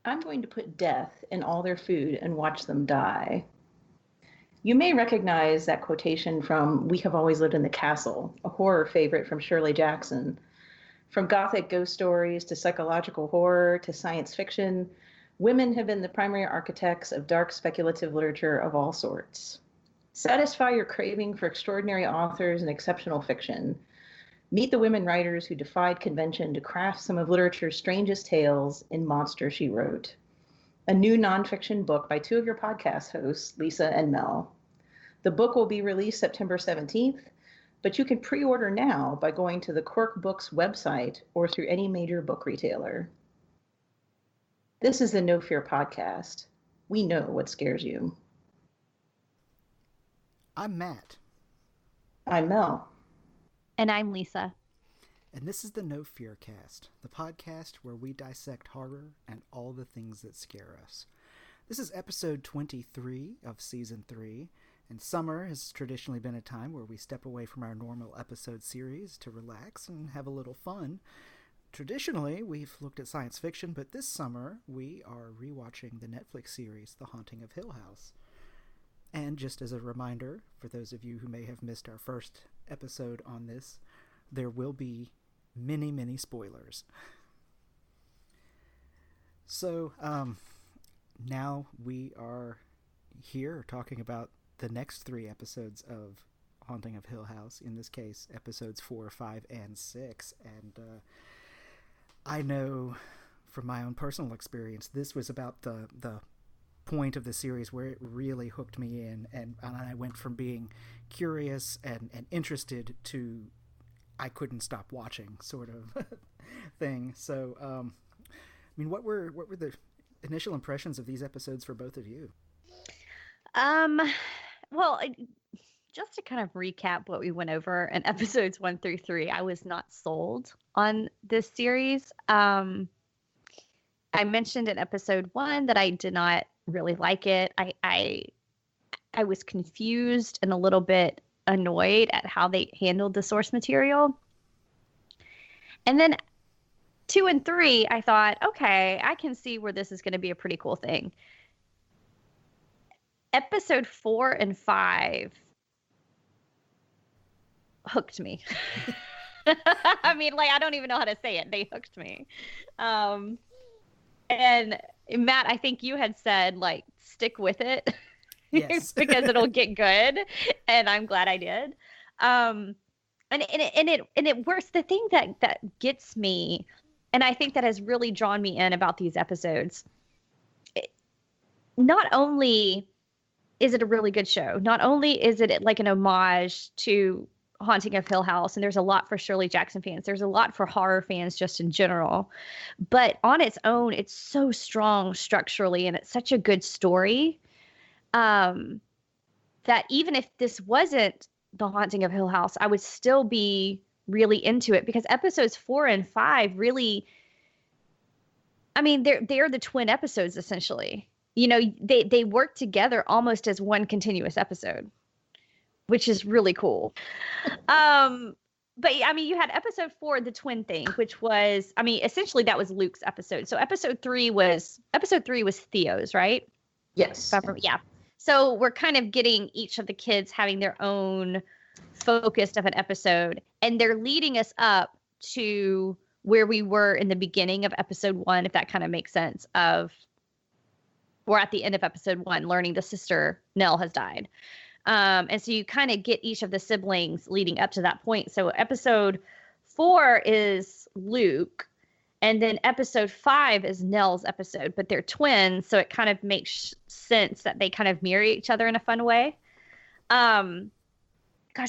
I'm going to put death in all their food and watch them die. You may recognize that quotation from We Have Always Lived in the Castle, a horror favorite from Shirley Jackson. From gothic ghost stories to psychological horror to science fiction, women have been the primary architects of dark speculative literature of all sorts. Satisfy your craving for extraordinary authors and exceptional fiction. Meet the women writers who defied convention to craft some of literature's strangest tales in Monster, She Wrote, a new nonfiction book by two of your podcast hosts, Lisa and Mel. The book will be released September 17th, but you can pre-order now by going to the Quirk Books website or through any major book retailer. This is the No Fear podcast. We know what scares you. I'm Matt. I'm Mel. And I'm Lisa. And this is the No Fear Cast, the podcast where we dissect horror and all the things that scare us. This is episode 23 of season 3, and summer has traditionally been a time where we step away from our normal episode series to relax and have a little fun. Traditionally, we've looked at science fiction, but this summer we are rewatching the Netflix series The Haunting of Hill House. And just as a reminder, for those of you who may have missed our first episode on this, there will be many, many spoilers. So, now we are here talking about the next 3 episodes of Haunting of Hill House, in this case, episodes 4, 5, and 6. And I know from my own personal experience, this was about the point of the series where it really hooked me in, and I went from being curious and interested to I couldn't stop watching sort of thing. So I mean, what were the initial impressions of these episodes for both of you? Well, just to kind of recap what we went over in episodes 1 through 3, I was not sold on this series. I mentioned in episode 1 that I did not really like it. I was confused and a little bit annoyed at how they handled the source material. And then 2 and 3, I thought, okay, I can see where this is going to be a pretty cool thing. Episode 4 and 5 hooked me. I mean, like, I don't even know how to say it. They hooked me. And Matt, I think you had said, like, stick with it. Yes. Because it'll get good. And I'm glad I did. And it works. The thing that gets me, and I think that has really drawn me in about these episodes, not only is it a really good show, not only is it like an homage to Haunting of Hill House, and there's a lot for Shirley Jackson fans. There's a lot for horror fans just in general. But on its own, it's so strong structurally, and it's such a good story that even if this wasn't The Haunting of Hill House, I would still be really into it, because episodes 4 and 5 really, I mean, they're the twin episodes, essentially. You know, they work together almost as one continuous episode, which is really cool. But I mean, you had episode 4, the twin thing, which was, I mean, essentially that was Luke's episode. So episode 3 was Theo's, right? Yes. Yeah. So we're kind of getting each of the kids having their own focus of an episode, and they're leading us up to where we were in the beginning of episode 1, if that kind of makes sense. We're at the end of episode 1, learning the sister Nell has died. And so you kind of get each of the siblings leading up to that point. So episode 4 is Luke, and then episode 5 is Nell's episode, but they're twins. So it kind of makes sense that they kind of mirror each other in a fun way. Gosh,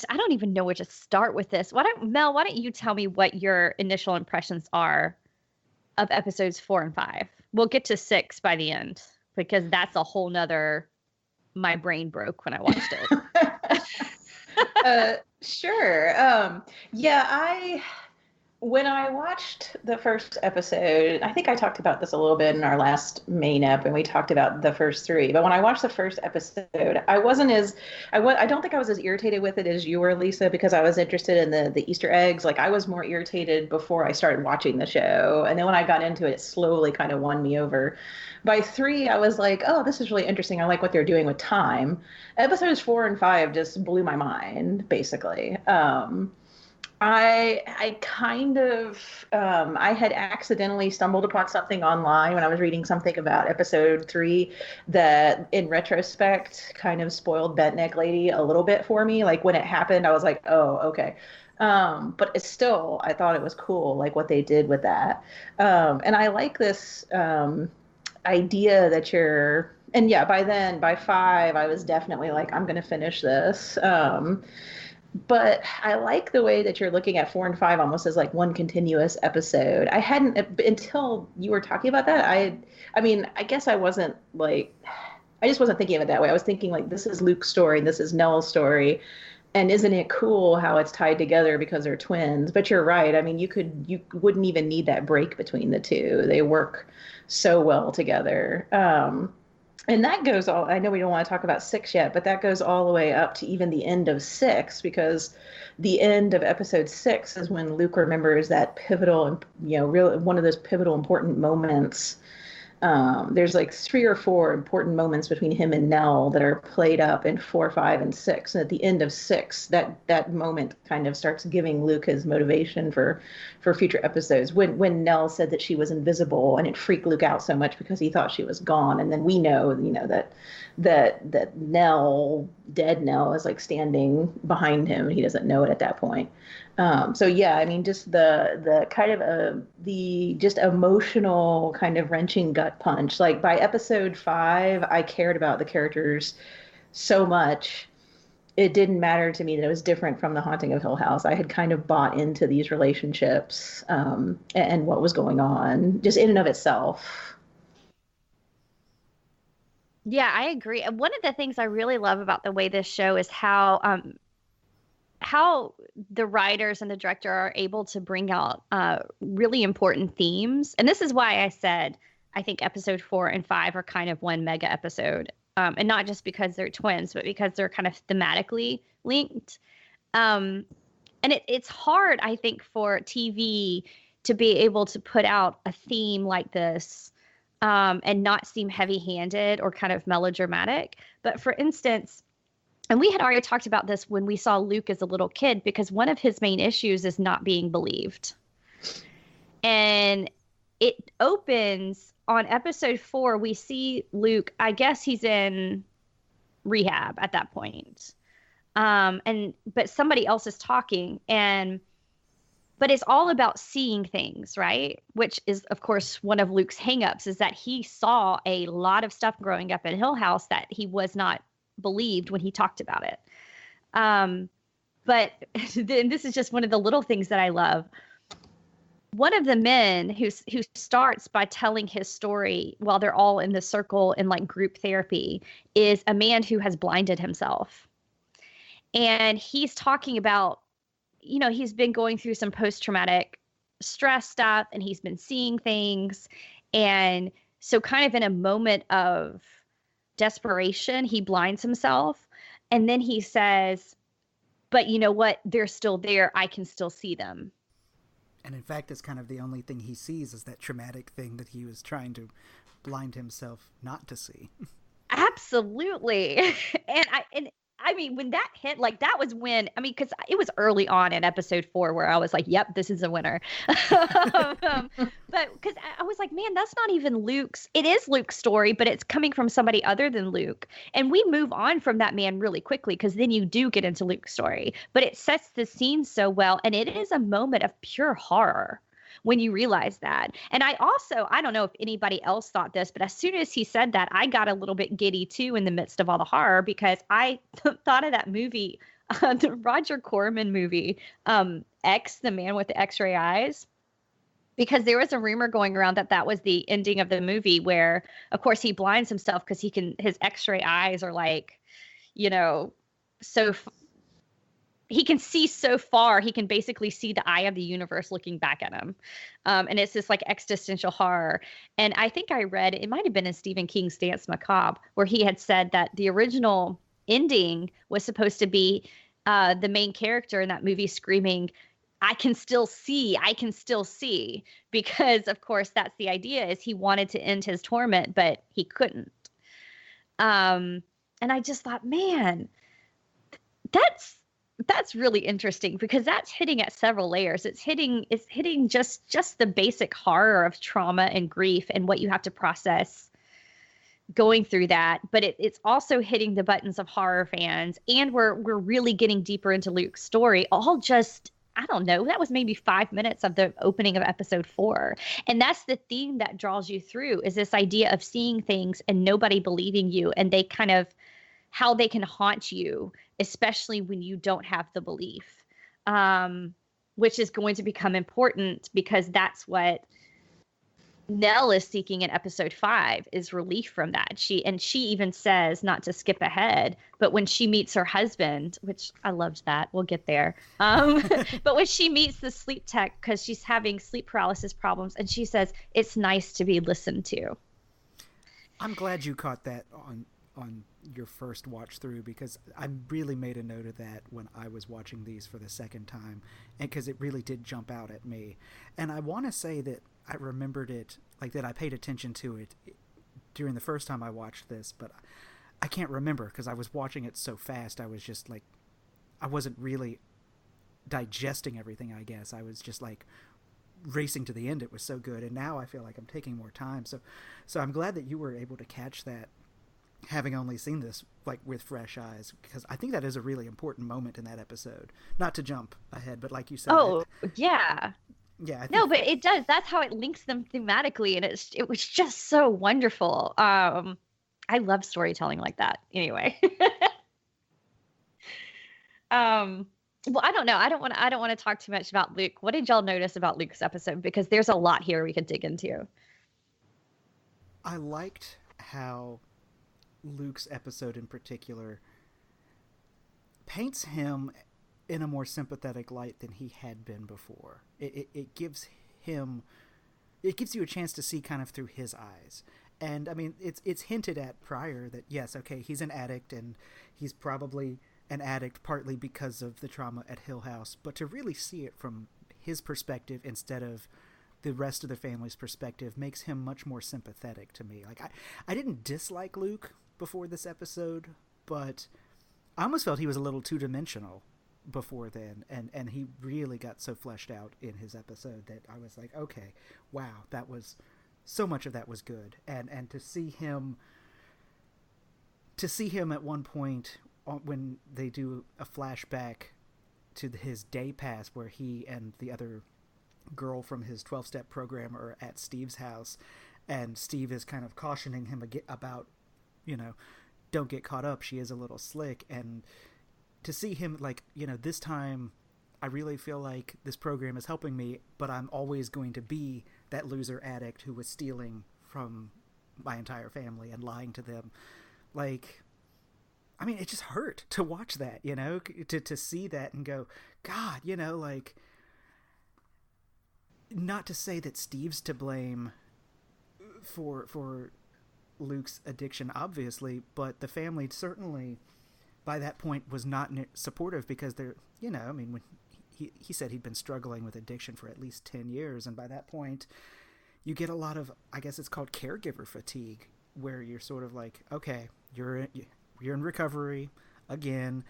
I don't even know where to start with this. Mel, why don't you tell me what your initial impressions are of episodes 4 and 5? We'll get to 6 by the end, because that's a whole nother, my brain broke when I watched it. Sure. Yeah, When I watched the first episode, I think I talked about this a little bit in our last main ep, and we talked about the first three. But when I watched the first episode, I don't think I was as irritated with it as you were, Lisa, because I was interested in the Easter eggs. Like I was more irritated before I started watching the show, and then when I got into it, it slowly kind of won me over. By three, I was like, oh, this is really interesting. I like what they're doing with time. Episodes 4 and 5 just blew my mind, basically. I kind of I had accidentally stumbled upon something online when I was reading something about episode 3 that in retrospect kind of spoiled Bent Neck Lady a little bit for me. Like when it happened, I was like, oh, okay. But it's still, I thought it was cool, like what they did with that. And I like this idea that and yeah, by then, by 5, I was definitely like, I'm going to finish this. But I like the way that you're looking at 4 and 5 almost as like one continuous episode. I hadn't until you were talking about that. I mean, I guess I wasn't like, I just wasn't thinking of it that way. I was thinking like, this is Luke's story, this is Nell's story, and isn't it cool how it's tied together because they're twins? But you're right. I mean, you wouldn't even need that break between the two. They work so well together. And that goes all, I know we don't want to talk about 6 yet, but that goes all the way up to even the end of 6, because the end of episode 6 is when Luke remembers that pivotal, and really one of those pivotal important moments. There's like 3 or 4 important moments between him and Nell that are played up in 4, 5, and 6. And at the end of 6, that moment kind of starts giving Luke his motivation for future episodes. When Nell said that she was invisible, and it freaked Luke out so much because he thought she was gone. And then we know, that Nell, dead Nell, is like standing behind him. He doesn't know it at that point. So yeah, I mean, just the kind of the just emotional kind of wrenching gut punch. Like by episode 5, I cared about the characters so much. It didn't matter to me that it was different from The Haunting of Hill House. I had kind of bought into these relationships, and what was going on, just in and of itself. Yeah, I agree. And one of the things I really love about the way this show is how the writers and the director are able to bring out really important themes. And this is why I said I think episode 4 and 5 are kind of one mega episode. And not just because they're twins, but because they're kind of thematically linked. And it's hard, I think, for TV to be able to put out a theme like this, and not seem heavy-handed or kind of melodramatic. But for instance, and we had already talked about this when we saw Luke as a little kid, because one of his main issues is not being believed. And it opens on episode 4. We see Luke, I guess he's in rehab at that point. But somebody else is talking, but it's all about seeing things, right? Which is, of course, one of Luke's hangups, is that he saw a lot of stuff growing up in Hill House that he was not believed when he talked about it. But then this is just one of the little things that I love. One of the men who starts by telling his story while they're all in the circle in like group therapy is a man who has blinded himself. And he's talking about, he's been going through some post-traumatic stress stuff, and he's been seeing things. And so kind of in a moment of desperation, he blinds himself. And then he says, but you know what? They're still there. I can still see them. And in fact, it's kind of the only thing he sees is that traumatic thing that he was trying to blind himself not to see. Absolutely. And I mean, when that hit, like that was when, I mean, because it was early on in episode 4 where I was like, yep, this is a winner. But because I was like, man, that's not even it is Luke's story, but it's coming from somebody other than Luke. And we move on from that man really quickly, because then you do get into Luke's story. But it sets the scene so well. And it is a moment of pure horror when you realize that. And I don't know if anybody else thought this, but as soon as he said that, I got a little bit giddy too in the midst of all the horror, because I thought of that movie, the Roger Corman movie, X, the man with the X-ray eyes. Because there was a rumor going around that was the ending of the movie, where, of course, he blinds himself because his X-ray eyes are like, so he can see so far. He can basically see the eye of the universe looking back at him. And it's this like existential horror. And I think I read, it might have been in Stephen King's Dance Macabre, where he had said that the original ending was supposed to be the main character in that movie screaming, I can still see, I can still see. Because of course that's the idea, is he wanted to end his torment, but he couldn't. And I just thought, man, that's really interesting, because that's hitting at several layers. It's hitting just the basic horror of trauma and grief and what you have to process going through that. But it's also hitting the buttons of horror fans, and we're really getting deeper into Luke's story. All just, I don't know, that was maybe 5 minutes of the opening of episode 4. And that's the theme that draws you through, is this idea of seeing things and nobody believing you, and they kind of, how they can haunt you, especially when you don't have the belief, which is going to become important, because that's what Nell is seeking in episode 5, is relief from that. She even says, not to skip ahead, but when she meets her husband, which I loved that, we'll get there. But when she meets the sleep tech, because she's having sleep paralysis problems, and she says, it's nice to be listened to. I'm glad you caught that on your first watch through, because I really made a note of that when I was watching these for the second time, and because it really did jump out at me. And I want to say that I remembered it, like that I paid attention to it during the first time I watched this, but I can't remember because I was watching it so fast. I was just like, I wasn't really digesting everything, I guess. I was just like racing to the end. It was so good. And now I feel like I'm taking more time. So I'm glad that you were able to catch that, having only seen this like with fresh eyes, because I think that is a really important moment in that episode. Not to jump ahead, but like you said. Yeah. Yeah. No, but it does. That's how it links them thematically, and it was just so wonderful. I love storytelling like that. Anyway. Well, I don't know. I don't want to talk too much about Luke. What did y'all notice about Luke's episode? Because there's a lot here we could dig into. I liked how Luke's episode in particular paints him in a more sympathetic light than he had been before. It gives you a chance to see kind of through his eyes. And I mean, it's hinted at prior that yes, okay, he's an addict, and he's probably an addict partly because of the trauma at Hill House, but to really see it from his perspective instead of the rest of the family's perspective makes him much more sympathetic to me. Like I didn't dislike Luke before this episode, but I almost felt he was a little two-dimensional before then, and he really got so fleshed out in his episode that I was like, okay, wow, that was so much of that was good. And to see him at one point when they do a flashback to his day pass where he and the other girl from his 12-step program are at Steve's house, and Steve is kind of cautioning him about, don't get caught up, she is a little slick. And to see him like, this time I really feel like this program is helping me, but I'm always going to be that loser addict who was stealing from my entire family and lying to them. Like, I mean, it just hurt to watch that, to see that and go, God, like, not to say that Steve's to blame for Luke's addiction, obviously, but the family certainly by that point was not supportive, because they're, I mean, when he said he'd been struggling with addiction for at least 10 years. And by that point you get a lot of, I guess it's called caregiver fatigue, where you're sort of like, okay, you're in recovery again.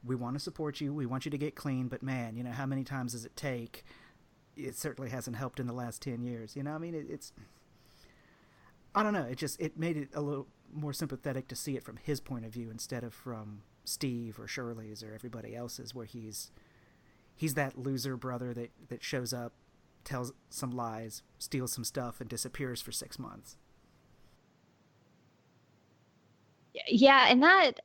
We want to support you. We want you to get clean, but man, how many times does it take? It certainly hasn't helped in the last 10 years. I mean, it's, I don't know. It made it a little more sympathetic to see it from his point of view instead of from Steve or Shirley's or everybody else's, where he's that loser brother that shows up, tells some lies, steals some stuff, and disappears for 6 months. Yeah, and that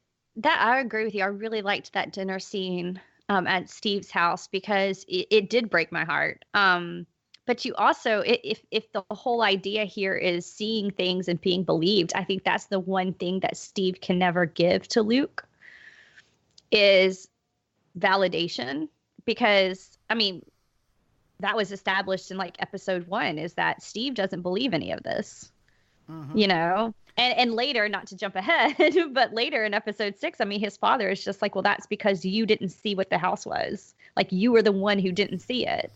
I agree with you. I really liked that dinner scene at Steve's house, because it did break my heart. But you also, if the whole idea here is seeing things and being believed, I think that's the one thing that Steve can never give to Luke, is validation because, I mean, that was established in like episode 1 is that Steve doesn't believe any of this, Mm-hmm. you know? And later, not to jump ahead, but later in episode 6, I mean, his father is just like, well, that's because you didn't see what the house was. Like, you were the one who didn't see it.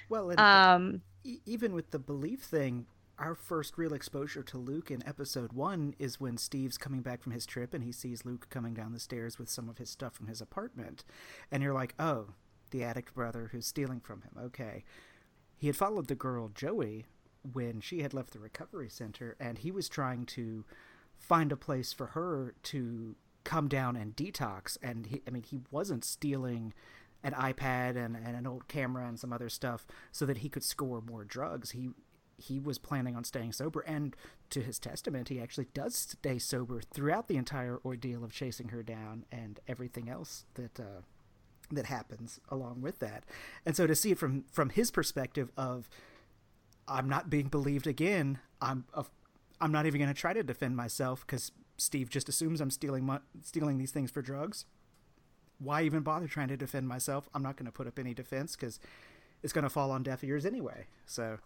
Well, and Um, even with the belief thing, our first real exposure to Luke in episode 1 is when Steve's coming back from his trip and he sees Luke coming down the stairs with some of his stuff from his apartment. And you're like, oh, the addict brother who's stealing from him. Okay. He had followed the girl, Joey, when she had left the recovery center, and he was trying to find a place for her to come down and detox. And he wasn't stealing an iPad and an old camera and some other stuff so that he could score more drugs. He was planning on staying sober, and to his testament, he actually does stay sober throughout the entire ordeal of chasing her down and everything else that happens along with that. And so to see it from his perspective of, I'm not being believed again, I'm not even going to try to defend myself because Steve just assumes I'm stealing these things for drugs. Why even bother trying to defend myself? I'm not going to put up any defense because it's going to fall on deaf ears anyway. So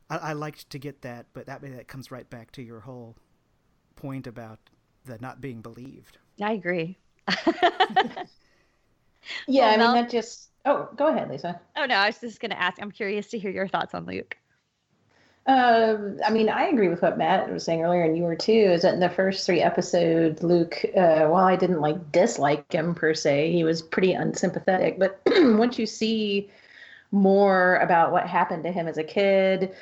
I liked to get that, but that comes right back to your whole point about the not being believed. I agree. Yeah, Well, I mean, Mel, that just. Oh, go ahead, Lisa. oh no, I was just going to ask. I'm curious to hear your thoughts on Luke. I mean, I agree with what Matt was saying earlier, and you were too, is that in the first 3 episodes, Luke, while I didn't like dislike him per se, he was pretty unsympathetic. But once you see more about what happened to him as a kid,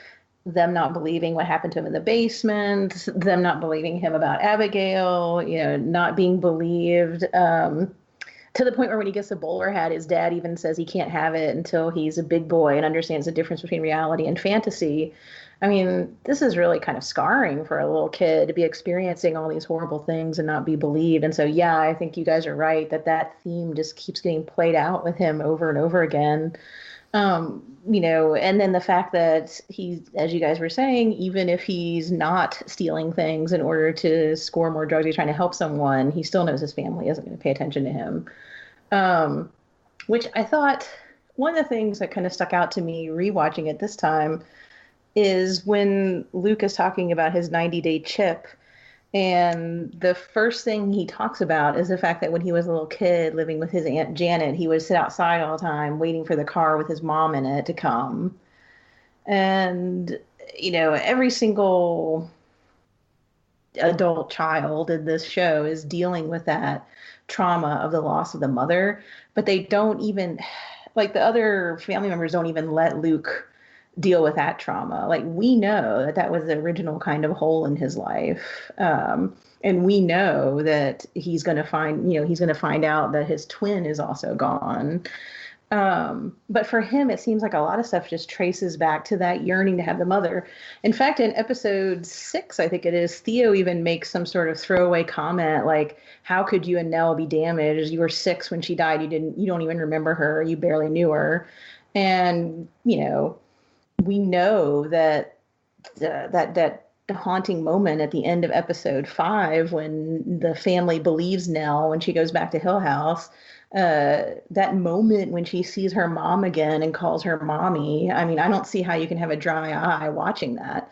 them not believing what happened to him in the basement, them not believing him about Abigail, not being believed, to the point where when he gets a bowler hat, his dad even says he can't have it until he's a big boy and understands the difference between reality and fantasy. I mean, this is really kind of scarring for a little kid to be experiencing all these horrible things and not be believed. And so, yeah, I think you guys are right that theme just keeps getting played out with him over and over again. And then the fact that he, as you guys were saying, even if he's not stealing things in order to score more drugs, he's trying to help someone, he still knows his family isn't going to pay attention to him. Um, which I thought one of the things that kind of stuck out to me rewatching it this time is when Luke is talking about his 90-day chip. And the first thing he talks about is the fact that when he was a little kid living with his Aunt Janet, he would sit outside all the time waiting for the car with his mom in it to come. And, every single adult child in this show is dealing with that trauma of the loss of the mother, but they don't even, like the other family members don't even let Luke deal with that trauma. Like we know that was the original kind of hole in his life. And we know that he's going to find out that his twin is also gone. But for him, it seems like a lot of stuff just traces back to that yearning to have the mother. In fact, in episode 6, I think it is, Theo even makes some sort of throwaway comment like, how could you and Nell be damaged? You were 6 when she died. You don't even remember her. You barely knew her. And, we know that that haunting moment at the end of episode 5 when the family believes Nell when she goes back to Hill House, that moment when she sees her mom again and calls her mommy. I mean, I don't see how you can have a dry eye watching that.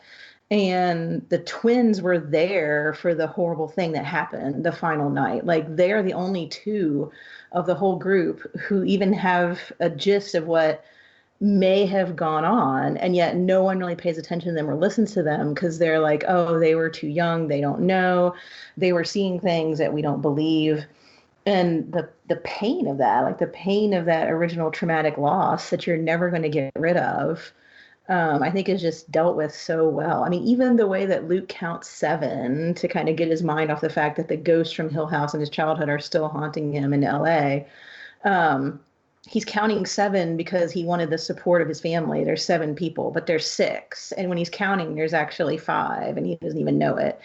And the twins were there for the horrible thing that happened the final night. Like they're the only two of the whole group who even have a gist of what may have gone on, and yet no one really pays attention to them or listens to them because they're like, oh, they were too young, they don't know, they were seeing things that we don't believe. And the pain of that, like the pain of that original traumatic loss that you're never going to get rid of, I think is just dealt with so well. I mean, even the way that Luke counts 7 to kind of get his mind off the fact that the ghosts from Hill House in his childhood are still haunting him in LA. He's counting 7 because he wanted the support of his family. There's 7 people, but there's 6. And when he's counting, there's actually 5, and he doesn't even know it.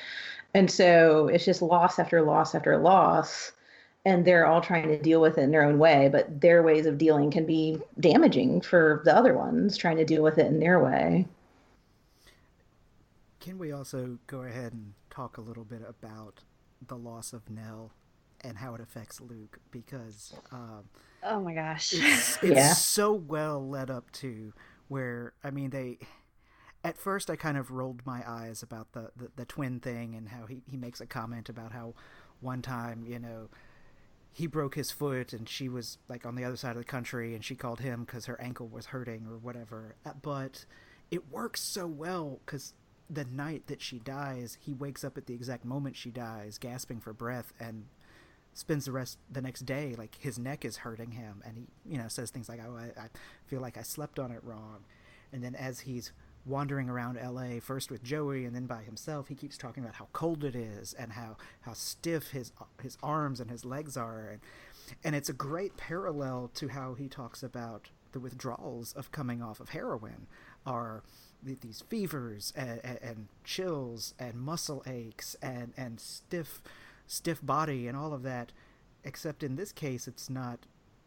And so it's just loss after loss after loss. And they're all trying to deal with it in their own way, but their ways of dealing can be damaging for the other ones trying to deal with it in their way. Can we also go ahead and talk a little bit about the loss of Nell and how it affects Luke, because Oh my gosh. it's so well led up to where, I mean, at first I kind of rolled my eyes about the twin thing, and how he makes a comment about how one time, he broke his foot and she was like on the other side of the country and she called him because her ankle was hurting or whatever. But it works so well because the night that she dies, he wakes up at the exact moment she dies, gasping for breath, and spends the next day, like, his neck is hurting him, and he says things like, oh, I feel like I slept on it wrong. And then as he's wandering around LA, first with Joey and then by himself, he keeps talking about how cold it is and how stiff his arms and his legs are, and it's a great parallel to how he talks about the withdrawals of coming off of heroin, are these fevers and chills and muscle aches and stiff body and all of that. Except in this case, it's not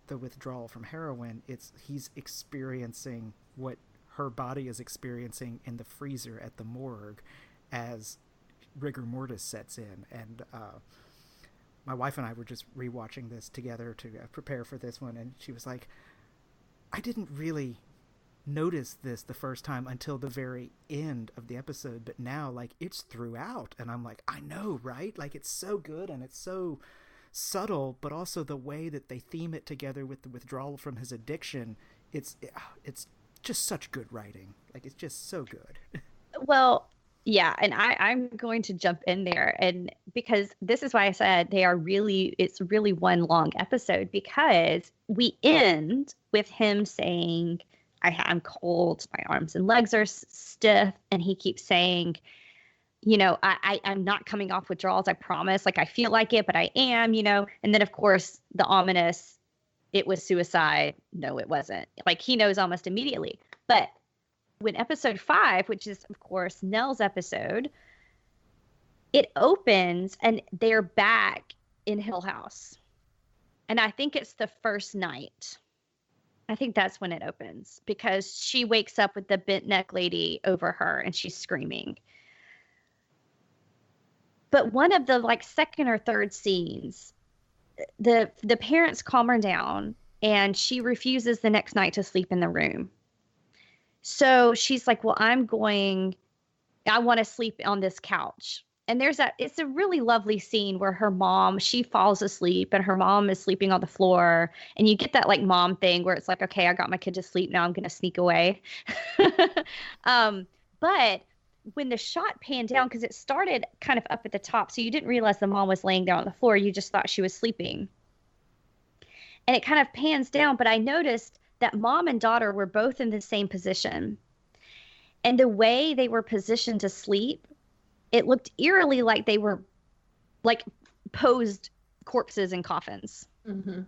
the withdrawal from heroin, he's experiencing what her body is experiencing in the freezer at the morgue as rigor mortis sets in. And my wife and I were just rewatching this together to prepare for this one, and she was like, I didn't really notice this the first time until the very end of the episode, but now, like, it's throughout, and I'm like, I know, right? Like, it's so good and it's so subtle, but also the way that they theme it together with the withdrawal from his addiction, it's just such good writing. Like, it's just so good. Well, yeah, and I'm going to jump in there, and because this is why I said it's really one long episode, because we end with him saying, I'm cold, my arms and legs are stiff, and he keeps saying, I'm not coming off withdrawals, I promise, like, I feel like it, but I am, and then of course the ominous, it was suicide. No, it wasn't. Like, he knows almost immediately. But when episode 5, which is of course Nell's episode, it opens and they're back in Hill House. And I think it's the first night. I think that's when it opens, because she wakes up with the bent neck lady over her and she's screaming. But one of the, like, second or third scenes, the parents calm her down and she refuses the next night to sleep in the room. So she's like, well, I want to sleep on this couch. And it's a really lovely scene where she falls asleep and her mom is sleeping on the floor. And you get that, like, mom thing where it's like, okay, I got my kid to sleep. Now I'm going to sneak away. But when the shot panned down, because it started kind of up at the top, so you didn't realize the mom was laying down on the floor. You just thought she was sleeping. And it kind of pans down, but I noticed that mom and daughter were both in the same position. And the way they were positioned to sleep, it looked eerily like they were, like, posed corpses in coffins. Mm-hmm.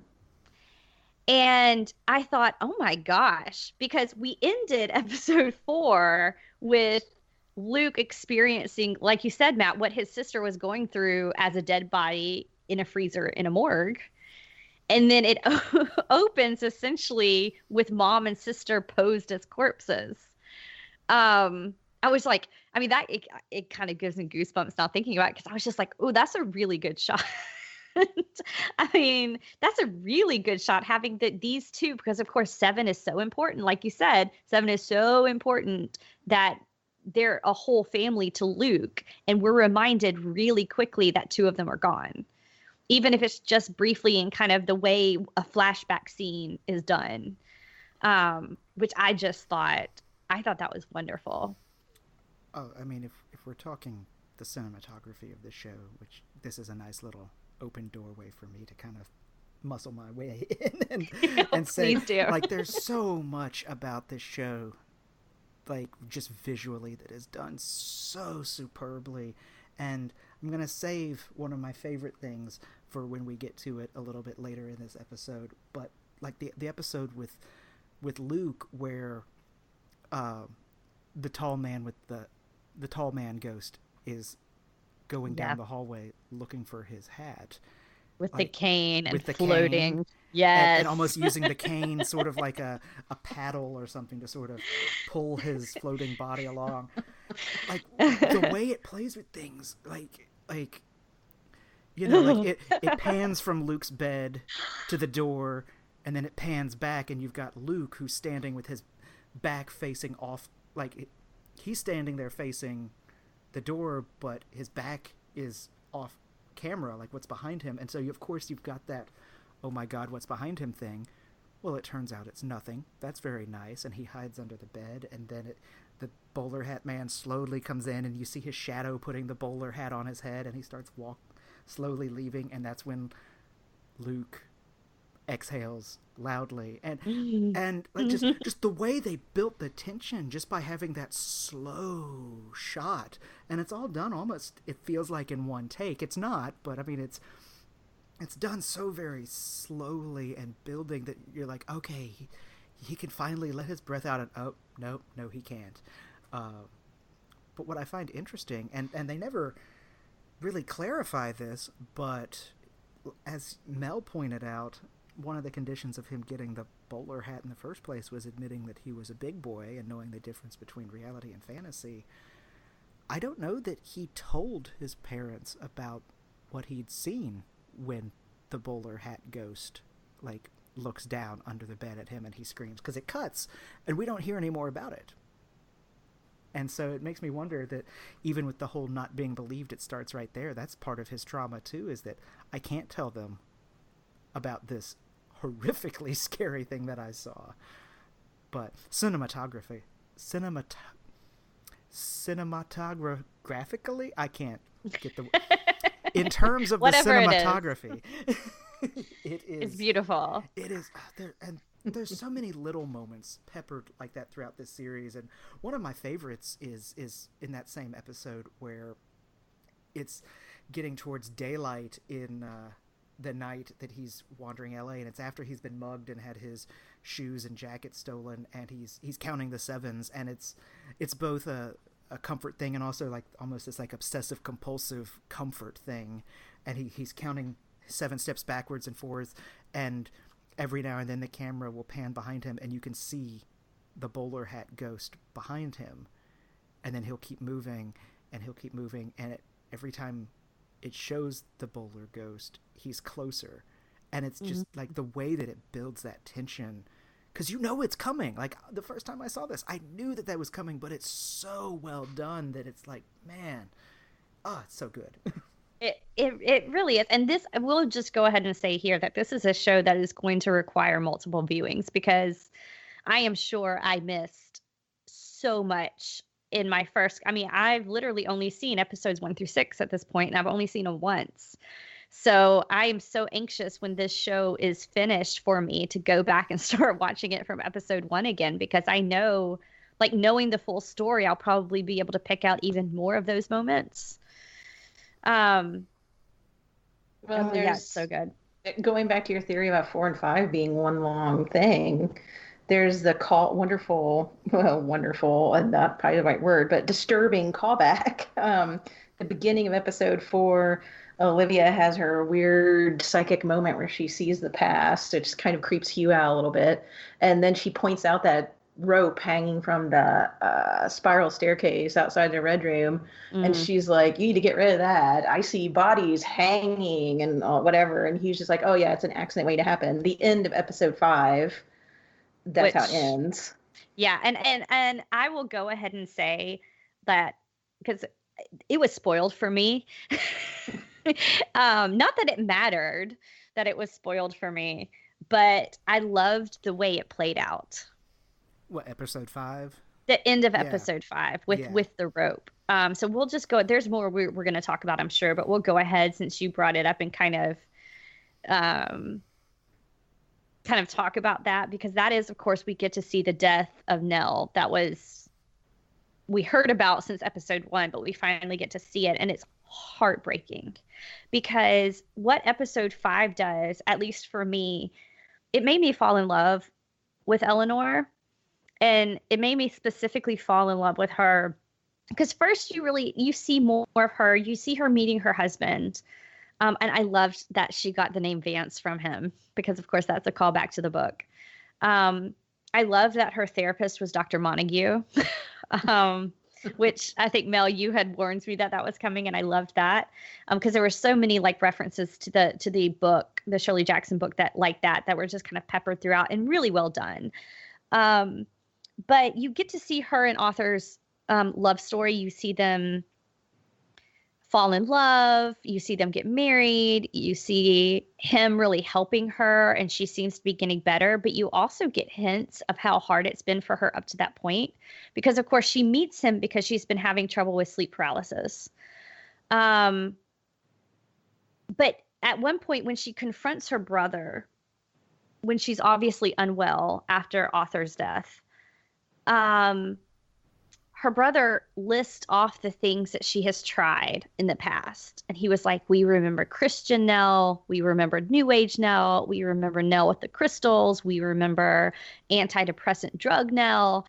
And I thought, oh my gosh, because we ended episode 4 with Luke experiencing, like you said, Matt, what his sister was going through as a dead body in a freezer in a morgue. And then it opens essentially with mom and sister posed as corpses. I was like, I mean, it kind of gives me goosebumps now thinking about it, because I was just like, oh, that's a really good shot. I mean, that's a really good shot, having these two, because of course 7 is so important. Like you said, 7 is so important that they're a whole family to Luke. And we're reminded really quickly that 2 of them are gone, even if it's just briefly in kind of the way a flashback scene is done, which I thought that was wonderful. Oh, I mean, if we're talking the cinematography of the show, which this is a nice little open doorway for me to kind of muscle my way in and say, like, there's so much about this show, like, just visually, that is done so superbly. And I'm going to save one of my favorite things for when we get to it a little bit later in this episode. But, like, the episode with Luke, where the tall man with the tall man ghost is going down the hallway looking for his hat. With, like, the cane and floating. Cane, yes. And almost using the cane sort of like a paddle or something to sort of pull his floating body along. Like, the way it plays with things, like You know, like it pans from Luke's bed to the door, and then it pans back, and you've got Luke who's standing with his back facing off, like he's standing there facing the door, but his back is off camera, like what's behind him. And so of course you've got that, oh my god, what's behind him thing. Well, it turns out it's nothing. That's very nice. And he hides under the bed, and then the bowler hat man slowly comes in, and you see his shadow putting the bowler hat on his head, and he starts slowly leaving, and that's when Luke exhales loudly. And like just the way they built the tension just by having that slow shot, and it's all done almost, it feels like in one take. It's not, but I mean it's done so very slowly and building that you're like, okay, he can finally let his breath out, and oh no he can't. But what I find interesting, and they never really clarify this, but as Mel pointed out, one of the conditions of him getting the bowler hat in the first place was admitting that he was a big boy and knowing the difference between reality and fantasy. I don't know that he told his parents about what he'd seen when the bowler hat ghost like looks down under the bed at him and he screams, because it cuts and we don't hear any more about it. And so it makes me wonder that even with the whole not being believed, it starts right there. That's part of his trauma too, is that I can't tell them about this horrifically scary thing that I saw. But cinematographically, I can't get the in terms of Whatever the cinematography. It is. It's beautiful. It is. And there's so many little moments peppered like that throughout this series. And one of my favorites is in that same episode where it's getting towards daylight in the night that he's wandering LA, and it's after he's been mugged and had his shoes and jacket stolen, and he's counting the sevens, and it's both a comfort thing and also like almost this like obsessive compulsive comfort thing. And he's counting 7 steps backwards and forth, and every now and then the camera will pan behind him and you can see the bowler hat ghost behind him, and then he'll keep moving and every time it shows the bowler ghost, he's closer. And it's just like the way that it builds that tension, because you know it's coming. Like the first time I saw this, I knew that was coming, but it's so well done that it's like, man, it's so good. It really is. And this, we'll just go ahead and say here that this is a show that is going to require multiple viewings, because I am sure I missed so much in my first. I mean, I've literally only seen episodes 1 through 6 at this point, and I've only seen them once. So I am so anxious when this show is finished for me to go back and start watching it from episode 1 again, because I know, like, knowing the full story, I'll probably be able to pick out even more of those moments. Well, yeah, it's so good. Going back to your theory about 4 and 5 being one long thing, there's the wonderful, and not probably the right word, but disturbing callback. The beginning of episode 4, Olivia has her weird psychic moment where she sees the past. It just kind of creeps Hugh out a little bit. And then she points out that rope hanging from the spiral staircase outside the red room. And she's like, you need to get rid of that. I see bodies hanging and whatever. And he's just like, oh yeah, it's an accident waiting to happen. The end of episode 5, that's how it ends. Yeah. And I will go ahead and say that, because it was spoiled for me. Not that it mattered that it was spoiled for me, but I loved the way it played out. What, episode 5? The end of episode 5 with the rope. So we'll just go. There's more we're going to talk about, I'm sure, but we'll go ahead since you brought it up and kind of talk about that, because that is, of course, we get to see the death of Nell. That we heard about since episode 1, but we finally get to see it, and it's heartbreaking, because what episode 5 does, at least for me, it made me fall in love with Eleanor. And it made me specifically fall in love with her because first you see more of her. You see her meeting her husband. And I loved that she got the name Vance from him because, of course, that's a callback to the book. I loved that her therapist was Dr. Montague. which I think, Mel, you had warned me that was coming, and I loved that because there were so many like references to the book, the Shirley Jackson book, that were just kind of peppered throughout and really well done. But you get to see her and Arthur's love story. You see them fall in love. You see them get married. You see him really helping her, and she seems to be getting better. But you also get hints of how hard it's been for her up to that point, because of course she meets him because she's been having trouble with sleep paralysis. But at one point when she confronts her brother, when she's obviously unwell after Arthur's death, her brother lists off the things that she has tried in the past. And he was like, we remember Christian Nell. We remember New Age Nell. We remember Nell with the crystals. We remember antidepressant drug Nell.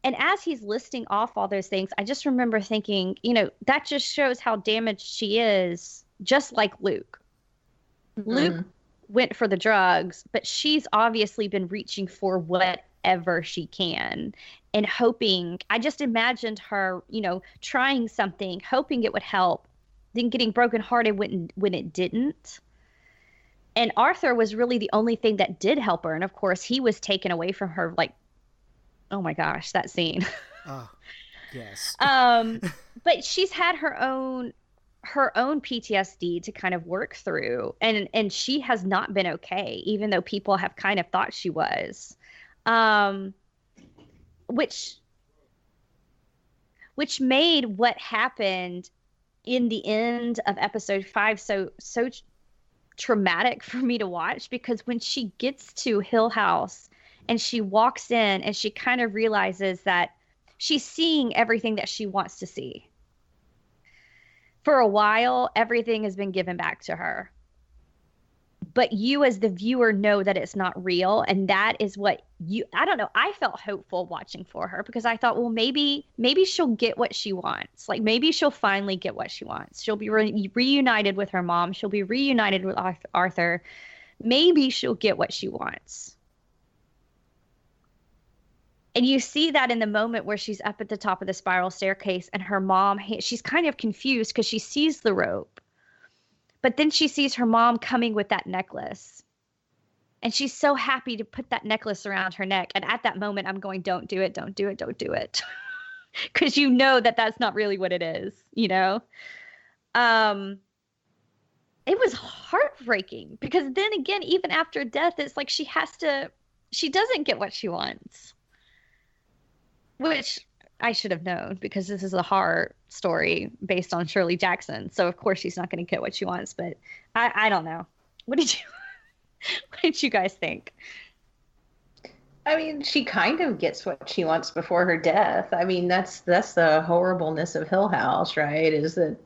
And as he's listing off all those things, I just remember thinking, that just shows how damaged she is, just like Luke. Mm-hmm. Luke went for the drugs, but she's obviously been reaching for whatever she can and hoping. I just imagined her, trying something, hoping it would help, then getting brokenhearted when it didn't. And Arthur was really the only thing that did help her. And of course, he was taken away from her. Like, oh my gosh, that scene. Oh, yes. But she's had her own PTSD to kind of work through, and she has not been okay, even though people have kind of thought she was. Which made what happened in the end of episode 5 so traumatic for me to watch, because when she gets to Hill House and she walks in and she kind of realizes that she's seeing everything that she wants to see. For a while, everything has been given back to her. But you as the viewer know that it's not real. And that is what I don't know. I felt hopeful watching for her, because I thought, well, maybe she'll get what she wants. Like, maybe she'll finally get what she wants. She'll be reunited with her mom. She'll be reunited with Arthur. Maybe she'll get what she wants. And you see that in the moment where she's up at the top of the spiral staircase and her mom, she's kind of confused because she sees the rope. But then she sees her mom coming with that necklace. And she's so happy to put that necklace around her neck. And at that moment, I'm going, don't do it, don't do it, don't do it. Because you know that that's not really what it is, It was heartbreaking, because then again, even after death, it's like she doesn't get what she wants. Which I should have known, because this is a horror story based on Shirley Jackson. So of course she's not going to get what she wants, but I don't know. What did you guys think? I mean, she kind of gets what she wants before her death. I mean, that's the horribleness of Hill House, right? Is that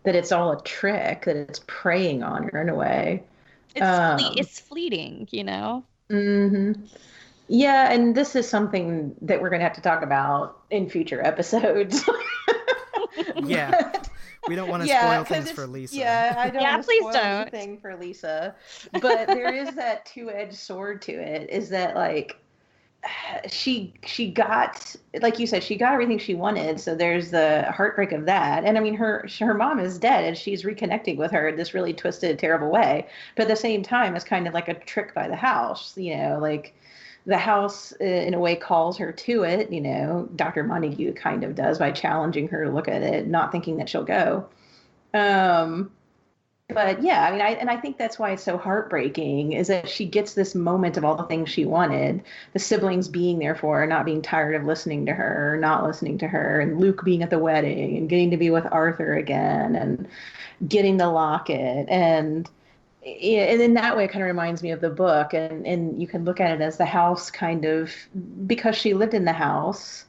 it's all a trick, that it's preying on her in a way. It's fleeting, Mm-hmm. Yeah, and this is something that we're going to have to talk about in future episodes. Yeah. We don't want to spoil things for Lisa. Yeah, I don't want to please spoil don't. anything for Lisa. But there is that two-edged sword to it, is that, like, she got, like you said, she got everything she wanted. So there's the heartbreak of that. And I mean, her mom is dead and she's reconnecting with her in this really twisted, terrible way. But at the same time, it's kind of like a trick by the house, like, the house, in a way, calls her to it. Dr. Montague kind of does, by challenging her to look at it, not thinking that she'll go. But yeah, I mean, I think that's why it's so heartbreaking, is that she gets this moment of all the things she wanted, the siblings being there for her, not being tired of listening to her, not listening to her, and Luke being at the wedding and getting to be with Arthur again and getting the locket. And in that way, it kind of reminds me of the book, and you can look at it as the house kind of, because she lived in the house,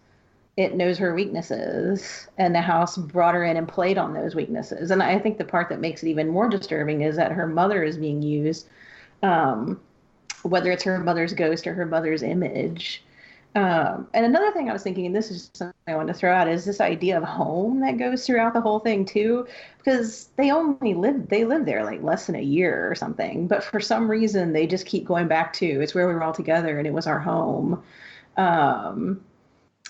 it knows her weaknesses, and the house brought her in and played on those weaknesses. And I think the part that makes it even more disturbing is that her mother is being used, whether it's her mother's ghost or her mother's image. And another thing I was thinking, and this is something I want to throw out, is this idea of home that goes throughout the whole thing too, because they lived there like less than a year or something, but for some reason they just keep going back to, it's where we were all together and it was our home.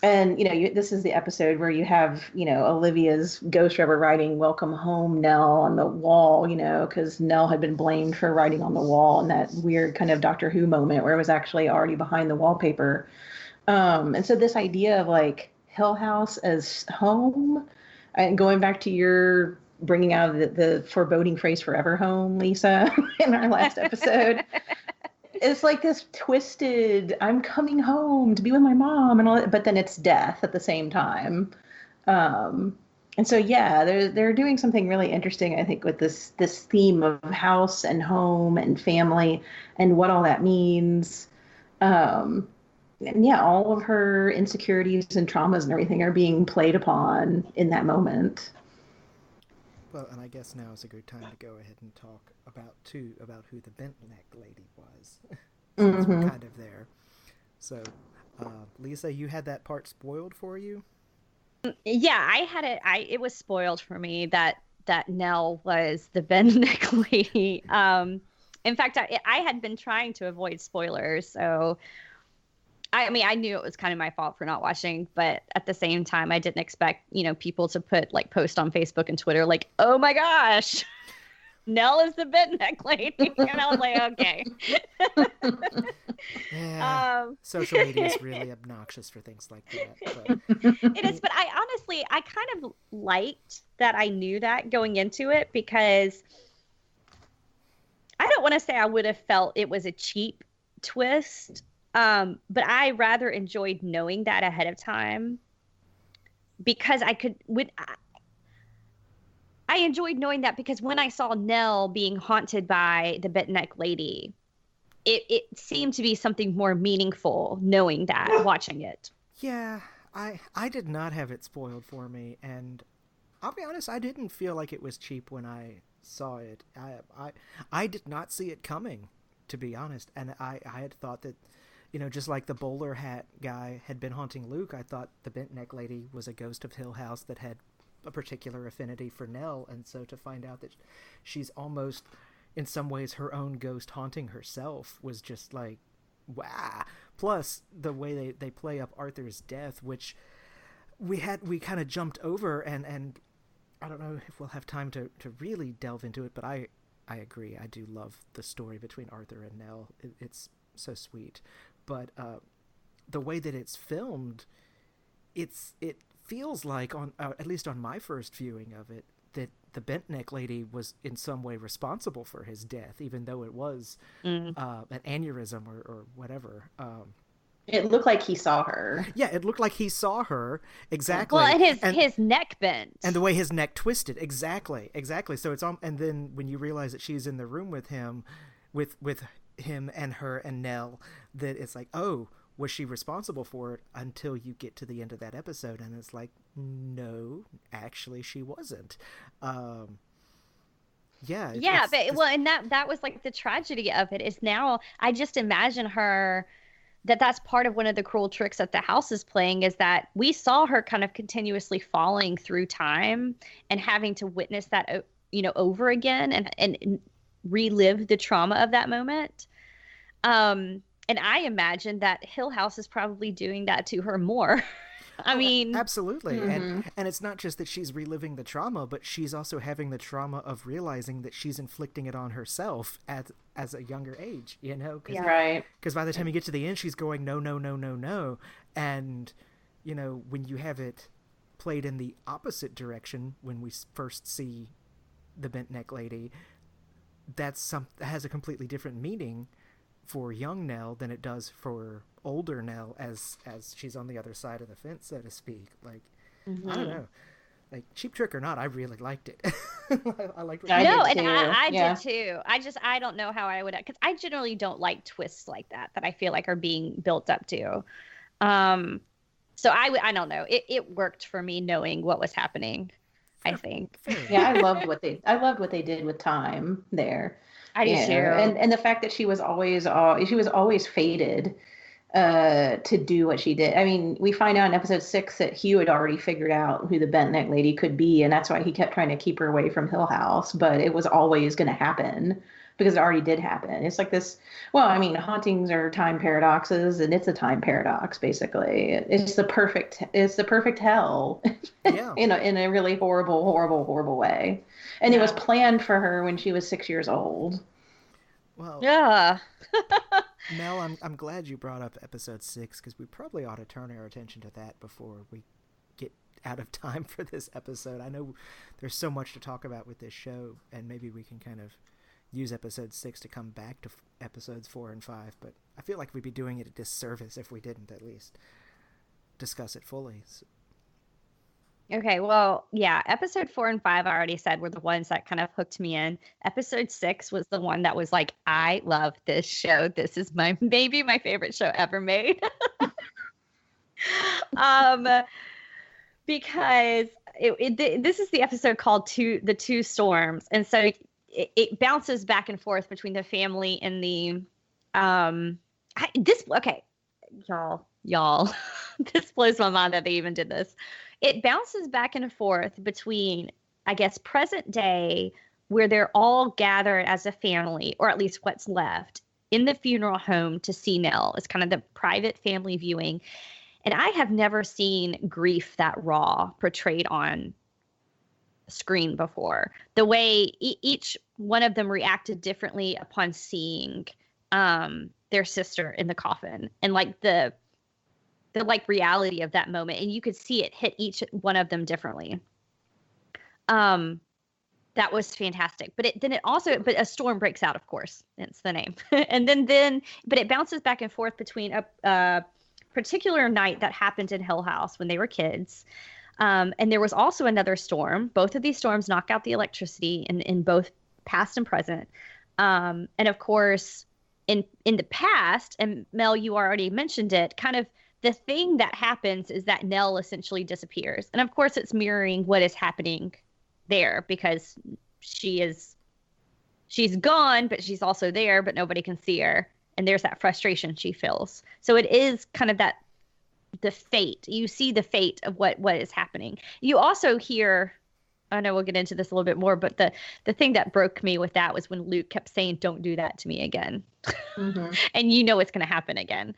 And, this is the episode where you have, Olivia's ghost rubber writing "Welcome Home, Nell" on the wall, because Nell had been blamed for writing on the wall in that weird kind of Doctor Who moment where it was actually already behind the wallpaper. And so this idea of like Hill House as home, and going back to your bringing out the foreboding phrase "forever home," Lisa, in our last episode. It's like this twisted, I'm coming home to be with my mom and all that, but then it's death at the same time. And so, yeah, they're doing something really interesting, I think, with this theme of house and home and family and what all that means. And yeah, all of her insecurities and traumas and everything are being played upon in that moment. Well, and I guess now is a good time to go ahead and talk about who the bent neck lady was. Since we're kind of there. So, Lisa, you had that part spoiled for you? Yeah, I had it. It was spoiled for me that Nell was the bent neck lady. In fact, I had been trying to avoid spoilers, so I mean, I knew it was kind of my fault for not watching, but at the same time, I didn't expect, people to post on Facebook and Twitter like, "Oh my gosh, Nell is the bent neck lady," and I was like, okay. Yeah, social media is really obnoxious for things like that. But... It is, but I kind of liked that I knew that going into it, because I don't want to say I would have felt it was a cheap twist. But I rather enjoyed knowing that ahead of time, because I enjoyed knowing that, because when I saw Nell being haunted by the bent neck lady, it seemed to be something more meaningful knowing that, watching it. Yeah, I did not have it spoiled for me, and I'll be honest, I didn't feel like it was cheap when I saw it. I did not see it coming, to be honest, and I had thought that, just like the bowler hat guy had been haunting Luke, I thought the bent neck lady was a ghost of Hill House that had a particular affinity for Nell, and so to find out that she's almost, in some ways, her own ghost haunting herself was just like, wow. Plus, the way they play up Arthur's death, which we kind of jumped over, and I don't know if we'll have time to really delve into it, but I agree. I do love the story between Arthur and Nell. It's so sweet. But the way that it's filmed, it feels like, at least on my first viewing of it, that the bent neck lady was in some way responsible for his death, even though it was an aneurysm or whatever. It looked like he saw her. Yeah, it looked like he saw her, exactly. Well, and his neck bent, and the way his neck twisted, exactly. So it's on, and then when you realize that she's in the room with him, with him and her and Nell, that it's like, oh, was she responsible for it, until you get to the end of that episode, and it's like, no, actually she wasn't. And that was like the tragedy of it, is now I just imagine her, that's part of one of the cruel tricks that the house is playing, is that we saw her kind of continuously falling through time and having to witness that, over again, and relive the trauma of that moment. And I imagine that Hill House is probably doing that to her more. I mean, absolutely. And it's not just that she's reliving the trauma, but she's also having the trauma of realizing that she's inflicting it on herself as a younger age, Right. Because by the time you get to the end, she's going, no, no, no, no, no. And, when you have it played in the opposite direction, when we first see the bent neck lady, that has a completely different meaning for young Nell than it does for older Nell, as she's on the other side of the fence, so to speak. Like, I don't know, like, cheap trick or not, I really liked it. I liked what I did too. I don't know how I would, because I generally don't like twists like that I feel like are being built up to. So I don't know. It worked for me knowing what was happening. I think. Yeah, I loved what they did with time there. I do too. And the fact that she was always faded, to do what she did. I mean, we find out in episode 6 that Hugh had already figured out who the bent neck lady could be, and that's why he kept trying to keep her away from Hill House. But it was always going to happen because it already did happen. It's like this. Well, I mean, hauntings are time paradoxes, and it's a time paradox basically. It's the perfect. It's the perfect hell. Yeah. In a really horrible, horrible, horrible way. And it was planned for her when she was 6 years old. Well, Yeah. Mel, I'm glad you brought up episode 6 because we probably ought to turn our attention to that before we get out of time for this episode. I know there's so much to talk about with this show, and maybe we can kind of use episode 6 to come back to episodes 4 and 5, but I feel like we'd be doing it a disservice if we didn't at least discuss it fully. So. Okay, well, yeah, episode 4 and 5, I already said, were the ones that kind of hooked me in. Episode 6 was the one that was like, I love this show. This is maybe my favorite show ever made. Because this is the episode called The Two Storms. And so it bounces back and forth between the family and the, okay, y'all, this blows my mind that they even did this. It bounces back and forth between, I guess, present day, where they're all gathered as a family, or at least what's left, in the funeral home to see Nell. It's kind of the private family viewing. And I have never seen grief that raw portrayed on screen before. The way each one of them reacted differently upon seeing their sister in the coffin, and like the like reality of that moment, and you could see it hit each one of them differently. That was fantastic. But a storm breaks out, of course. It's the name. And then but it bounces back and forth between a particular night that happened in Hill House when they were kids. And there was also another storm. Both of these storms knock out the electricity in both past and present. And of course, in the past, and Mel, you already mentioned it, kind of the thing that happens is that Nell essentially disappears. And of course, it's mirroring what is happening there, because she's gone, but she's also there, but nobody can see her. And there's that frustration she feels. So it is kind of the fate. You see the fate of what is happening. You also hear, I know we'll get into this a little bit more, but the thing that broke me with that was when Luke kept saying, "Don't do that to me again." Mm-hmm. And you know it's going to happen again.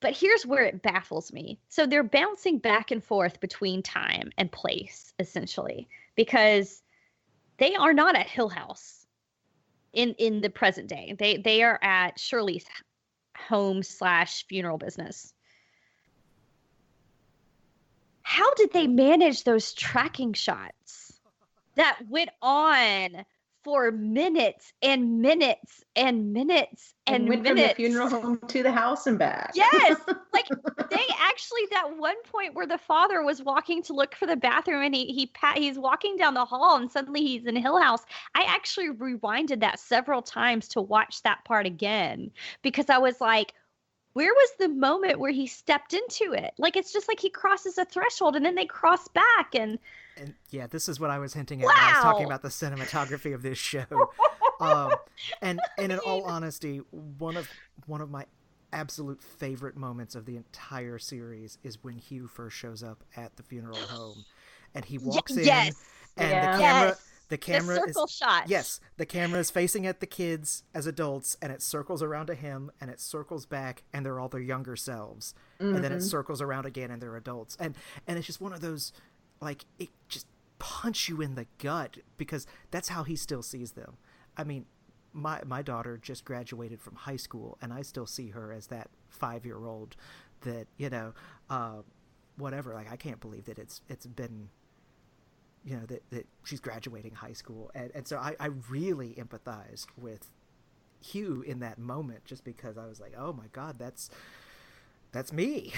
But here's where it baffles me. So they're bouncing back and forth between time and place, essentially, because they are not at Hill House in the present day. They are at Shirley's home/funeral business. How did they manage those tracking shots that went on for minutes and minutes and minutes and went minutes? From the funeral home to the house and back. Yes. Like they actually, that one point where the father was walking to look for the bathroom, and he's walking down the hall, and suddenly he's in Hill House. I actually rewinded that several times to watch that part again, because I was like, where was the moment where he stepped into it? Like, it's just like he crosses a threshold and then they cross back. And yeah, this is what I was hinting at when I was talking about the cinematography of this show. And in all honesty, one of my absolute favorite moments of the entire series is when Hugh first shows up at the funeral home, and he walks in, and the camera circle shot. Yes, the camera is facing at the kids as adults, and it circles around to him, and it circles back, and they're all their younger selves, and then it circles around again, and they're adults, and it's just one of those, like, it just punch you in the gut, because that's how he still sees them. I mean, my daughter just graduated from high school, and I still see her as that 5-year-old that, you know, whatever. Like, I can't believe that it's been, you know, that she's graduating high school. And so I really empathize with Hugh in that moment, just because I was like, oh my God, that's me.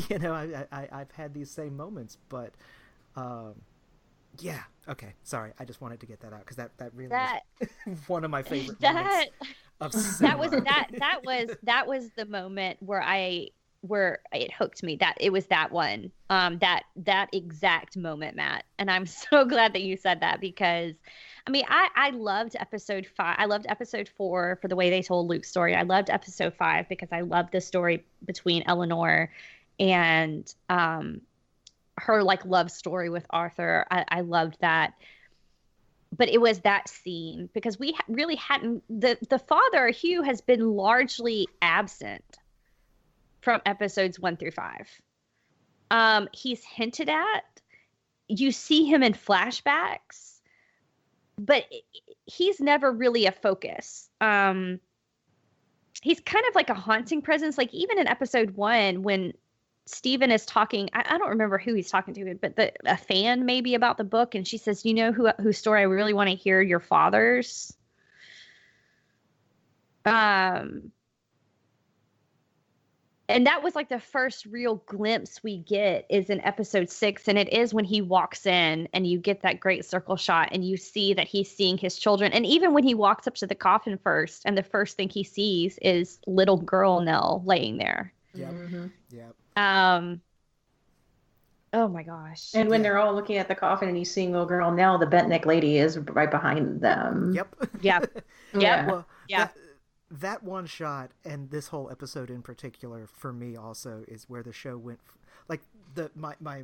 You know, I've had these same moments, but yeah. Okay. Sorry. I just wanted to get that out, because that really was one of my favorite moments of cinema. That was the moment where it hooked me. That it was that one, that exact moment, Matt. And I'm so glad that you said that, because I mean, I loved episode 5. I loved episode 4 for the way they told Luke's story. I loved episode 5 because I loved the story between Eleanor and her like love story with Arthur. I loved that. But it was that scene because we really hadn't the father Hugh has been largely absent from episodes 1 through 5. He's hinted at. You see him in flashbacks, but he's never really a focus. He's kind of like a haunting presence. Like even in episode 1, when Stephen is talking, I don't remember who he's talking to, but a fan maybe about the book, and she says, "You know whose story I really want to hear? Your father's." And that was like the first real glimpse we get is in episode 6. And it is when he walks in and you get that great circle shot and you see that he's seeing his children. And even when he walks up to the coffin first and the first thing he sees is little girl Nell laying there. Yep. Mm-hmm. Yep. Oh my gosh. And when they're all looking at the coffin and he's seeing little girl Nell, the bent neck lady is right behind them. Yep. Yeah. Yeah. Well, Yeah. That one shot and this whole episode in particular for me also is where the show went like my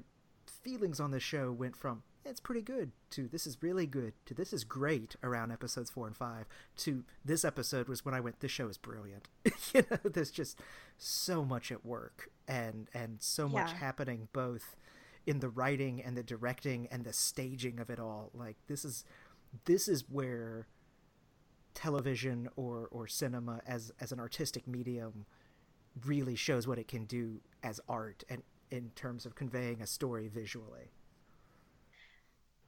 feelings on the show went from it's pretty good to this is really good to this is great around episodes 4 and 5 to this episode was when I went this show is brilliant. You know, there's just so much at work and so much happening both in the writing and the directing and the staging of it all. Like this is where television or cinema as an artistic medium really shows what it can do as art and in terms of conveying a story visually.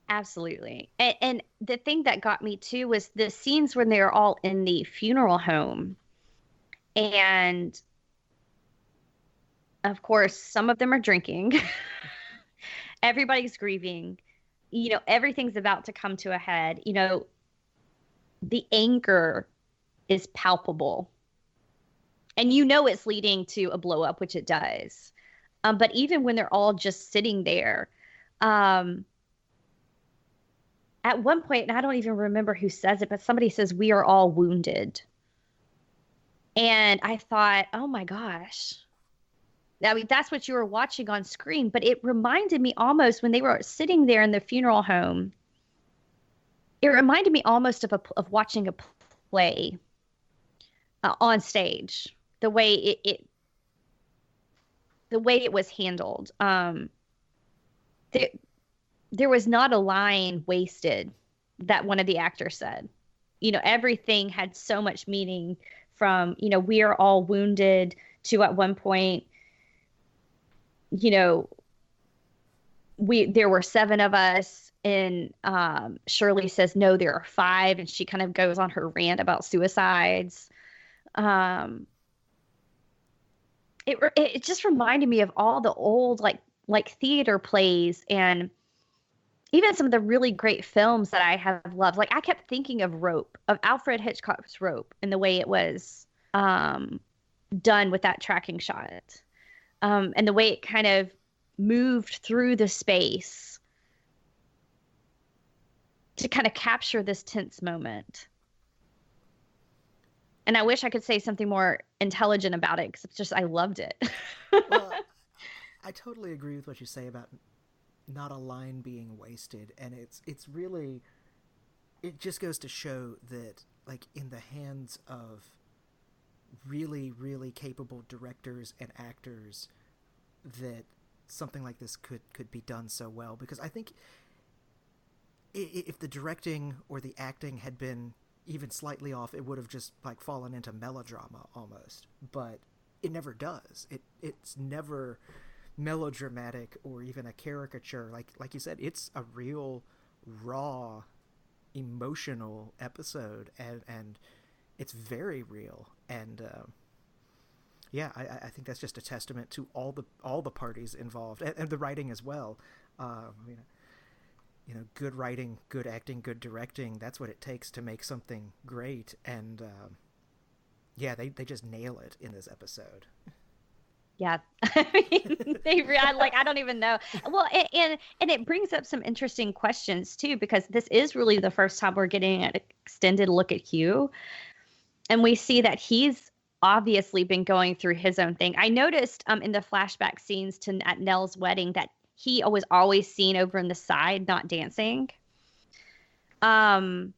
Absolutely. And the thing that got me too was the scenes when they're all in the funeral home. And of course, some of them are drinking. Everybody's grieving. You know, everything's about to come to a head. You know, the anger is palpable. And you know it's leading to a blow up, which it does. But even when they're all just sitting there, at one point, and I don't even remember who says it, but somebody says, "We are all wounded." And I thought, oh my gosh. I mean, that's what you were watching on screen, but it reminded me almost when they were sitting there in the funeral home, it reminded me almost of watching a play on stage, the way it was handled. There was not a line wasted that one of the actors said. You know, everything had so much meaning from, you know, we are all wounded to at one point, you know, there were 7 of us and Shirley says, no, there are 5. And she kind of goes on her rant about suicides. It just reminded me of all the old, like theater plays and even some of the really great films that I have loved. Like I kept thinking of Rope, of Alfred Hitchcock's Rope, and the way it was done with that tracking shot, and the way it kind of moved through the space to kind of capture this tense moment. And I wish I could say something more intelligent about it because it's just I loved it. Well, I totally agree with what you say about not a line being wasted, and it's really, it just goes to show that like in the hands of really, really capable directors and actors that something like this could be done so well. Because I think if the directing or the acting had been even slightly off, it would have just like fallen into melodrama almost. But it never does. It's never melodramatic or even a caricature. Like you said, it's a real raw emotional episode and it's very real. And yeah, I think that's just a testament to all the parties involved and the writing as well. You know, good writing, good acting, good directing, that's what it takes to make something great. And yeah, they just nail it in this episode. Yeah. I mean, I don't even know. Well, and it brings up some interesting questions too, because this is really the first time we're getting an extended look at Hugh. And we see that he's obviously been going through his own thing. I noticed in the flashback scenes to at Nell's wedding that he was always seen over in the side, not dancing. Um,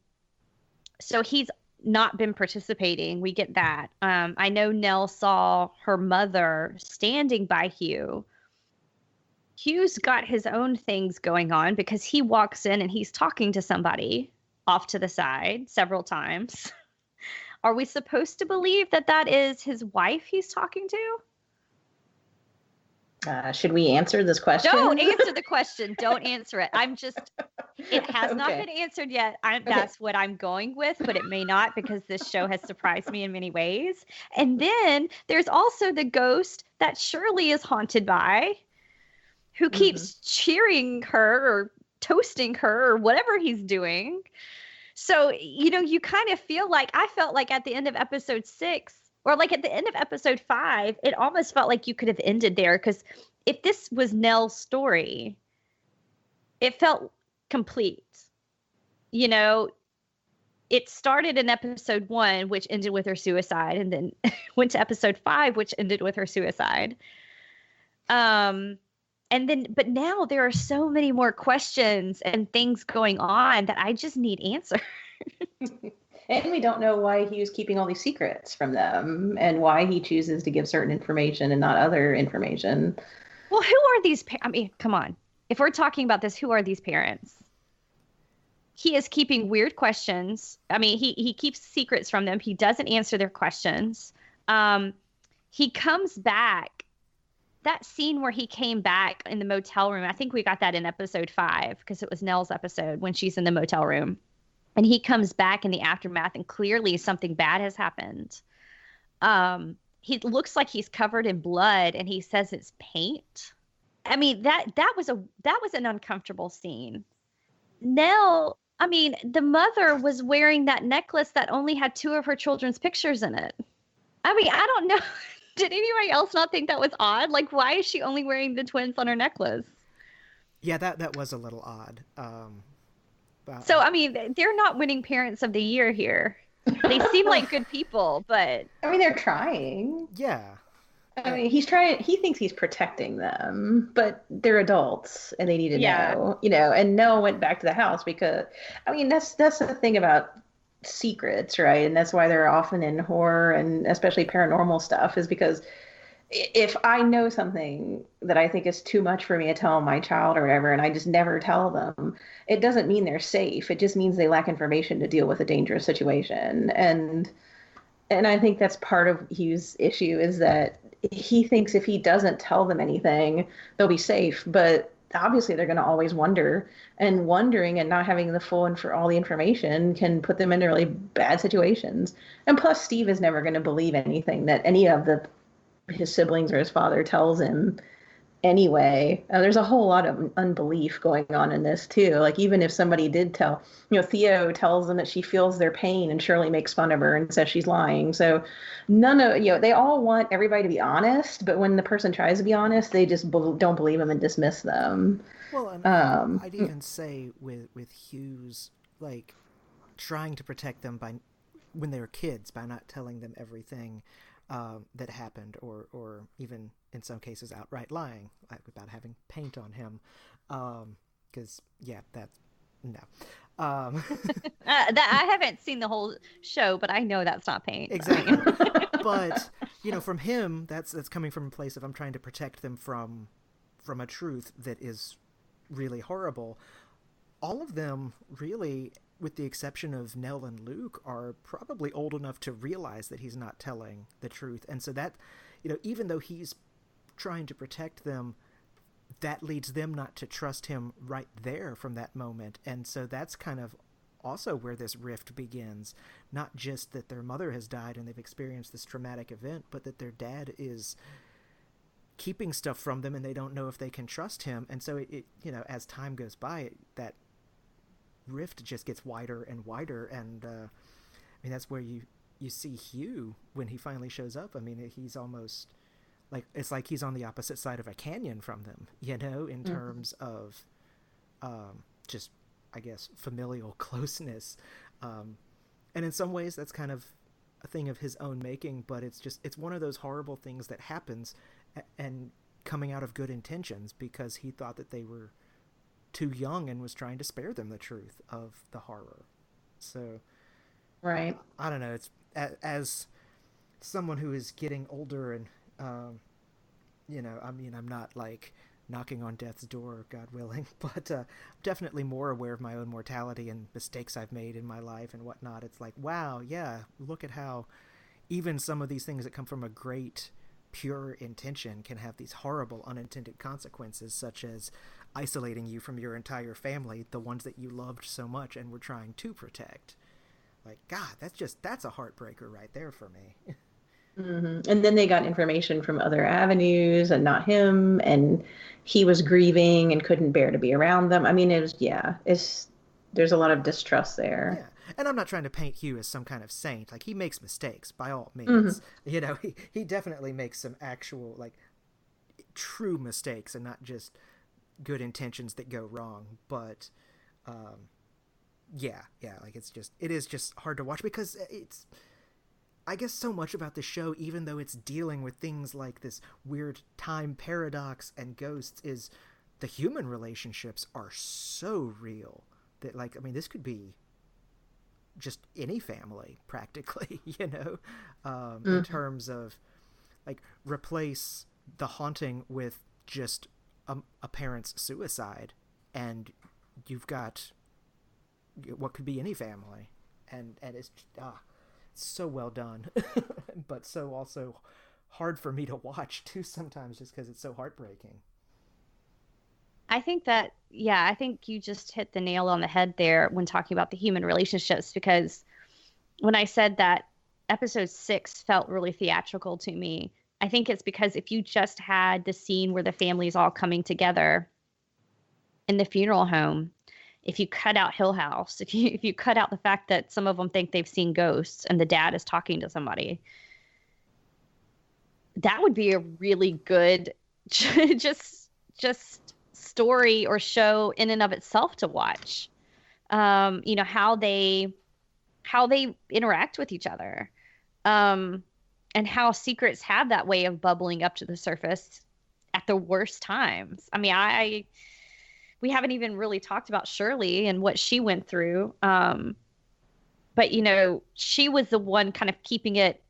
so he's not been participating. We get that. I know Nell saw her mother standing by Hugh. Hugh's got his own things going on because he walks in and he's talking to somebody off to the side several times. Are we supposed to believe that that is his wife he's talking to? Should we answer this question? Don't answer the question. Don't answer it. It has not been answered yet. That's what I'm going with, but it may not because this show has surprised me in many ways. And then there's also the ghost that Shirley is haunted by, who keeps cheering her or toasting her or whatever he's doing. So, you kind of I felt like at the end of episode 6 or like at the end of episode 5, it almost felt like you could have ended there because if this was Nell's story, it felt complete. It started in episode 1, which ended with her suicide, and then went to episode 5, which ended with her suicide. But now there are so many more questions and things going on that I just need answers. And we don't know why he was keeping all these secrets from them and why he chooses to give certain information and not other information. Well, who are these? I mean, come on. If we're talking about this, who are these parents? He is keeping weird questions. I mean, he keeps secrets from them. He doesn't answer their questions. He comes back. That scene where he came back in the motel room, I think we got that in episode 5 because it was Nell's episode when she's in the motel room. And he comes back in the aftermath and clearly something bad has happened. He looks like he's covered in blood and he says it's paint. I mean, that was an uncomfortable scene. Nell, I mean, the mother was wearing that necklace that only had 2 of her children's pictures in it. I mean, I don't know. Did anybody else not think that was odd? Like, why is she only wearing the twins on her necklace? Yeah, that was a little odd. So, I mean, they're not winning Parents of the Year here. They seem like good people, but... I mean, they're trying. Yeah. I mean, he's trying. He thinks he's protecting them, but they're adults and they need to know, and Nell went back to the house because, I mean, that's the thing about secrets, right? And that's why they're often in horror and especially paranormal stuff is because if I know something that I think is too much for me to tell my child or whatever, and I just never tell them, it doesn't mean they're safe. It just means they lack information to deal with a dangerous situation. And I think that's part of Hugh's issue is that he thinks if he doesn't tell them anything, they'll be safe. But obviously they're going to always wonder, and wondering and not having the full and for all the information can put them into really bad situations. And plus Steve is never going to believe anything that any of his siblings or his father tells him anyway. There's a whole lot of unbelief going on in this too. Like even if somebody did tell, Theo tells them that she feels their pain and Shirley makes fun of her and says she's lying. So they all want everybody to be honest, but when the person tries to be honest, they just don't believe them and dismiss them. Well, and I'd even say with Hugh's, like, trying to protect them when they were kids by not telling them everything that happened, or even in some cases outright lying about having paint on him, because no. I haven't seen the whole show, but I know that's not paint. Exactly. But from him, that's coming from a place of I'm trying to protect them from a truth that is really horrible. All of them really, with the exception of Nell and Luke, are probably old enough to realize that he's not telling the truth. And so that, even though he's trying to protect them, that leads them not to trust him right there from that moment. And so that's kind of also where this rift begins. Not just that their mother has died and they've experienced this traumatic event, but that their dad is keeping stuff from them and they don't know if they can trust him. And so it as time goes by, that rift just gets wider and wider. And I mean, that's where you see Hugh when he finally shows up. I mean, he's almost like it's like he's on the opposite side of a canyon from them, you know, in terms of just, I guess, familial closeness. And in some ways that's kind of a thing of his own making, but it's one of those horrible things that happens and coming out of good intentions, because he thought that they were too young and was trying to spare them the truth of the horror. So Right. I don't know, it's as someone who is getting older and you know, I mean, I'm not like knocking on death's door, God willing, but definitely more aware of my own mortality and mistakes I've made in my life and whatnot. It's like, wow, yeah, look at how even some of these things that come from a great pure intention can have these horrible unintended consequences, such as isolating you from your entire family, the ones that you loved so much and were trying to protect. Like, God, that's a heartbreaker right there for me. And then they got information from other avenues and not him, and he was grieving and couldn't bear to be around them. I mean, there's a lot of distrust there. Yeah. And I'm not trying to paint Hugh as some kind of saint. Like, he makes mistakes, by all means. You know, he definitely makes some actual, like, true mistakes and not just good intentions that go wrong. But, yeah, like, it is just hard to watch, because it's, I guess, so much about the show, even though it's dealing with things like this weird time paradox and ghosts, is the human relationships are so real that, like, I mean, this could be just any family practically, you know, in terms of, like, replace the haunting with just a parent's suicide and you've got what could be any family, and it's so well done. But so also hard for me to watch too sometimes, just because it's so heartbreaking. I think that, yeah, I think you just hit the nail on the head there when talking about the human relationships, because when I said that episode 6 felt really theatrical to me, I think it's because if you just had the scene where the family's all coming together in the funeral home, if you cut out Hill House, if you cut out the fact that some of them think they've seen ghosts and the dad is talking to somebody, that would be a really good just story or show in and of itself to watch. You know, how they interact with each other, and how secrets have that way of bubbling up to the surface at the worst times. I mean, we haven't even really talked about Shirley and what she went through. But, you know, she was the one kind of keeping it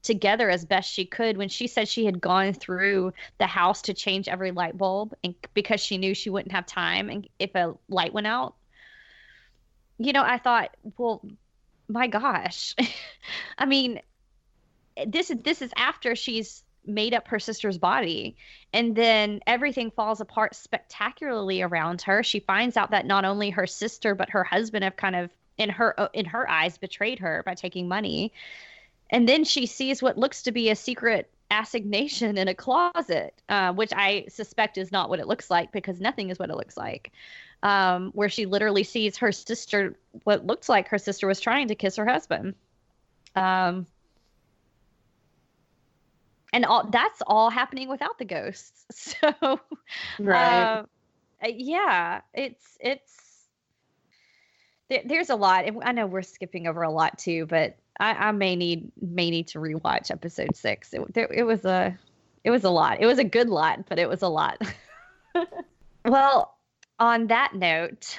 together as best she could when she said she had gone through the house to change every light bulb, and because she knew she wouldn't have time and if a light went out. You know, I thought, well, my gosh. I mean, this is after she's made up her sister's body, and then everything falls apart spectacularly around her. She finds out that not only her sister but her husband have kind of in her eyes betrayed her by taking money, and then she sees what looks to be a secret assignation in a closet, which I suspect is not what it looks like, because nothing is what it looks like, where she literally sees her sister, what looks like her sister was trying to kiss her husband. And that's all happening without the ghosts. So, Right. Yeah, there's a lot. And I know we're skipping over a lot too, but I may need to rewatch episode 6. It was a lot. It was a good lot, but it was a lot. Well, on that note,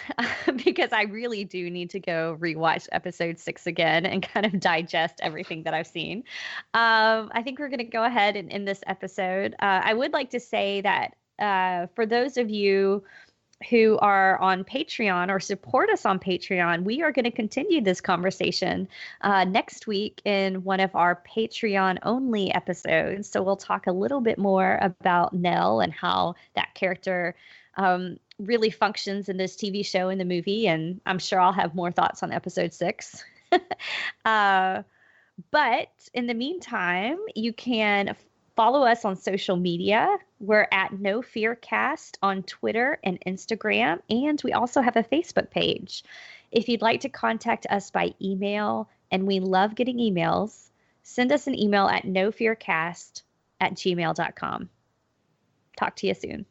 because I really do need to go rewatch episode 6 again and kind of digest everything that I've seen, I think we're going to go ahead and end this episode. I would like to say that for those of you who are on Patreon or support us on Patreon, we are going to continue this conversation next week in one of our Patreon only episodes. So we'll talk a little bit more about Nell and how that character really functions in this TV show and the movie. And I'm sure I'll have more thoughts on episode 6. But in the meantime, you can follow us on social media. We're at No Fear Cast on Twitter and Instagram, and we also have a Facebook page. If you'd like to contact us by email, and we love getting emails, send us an email at nofearcast at gmail.com. Talk to you soon.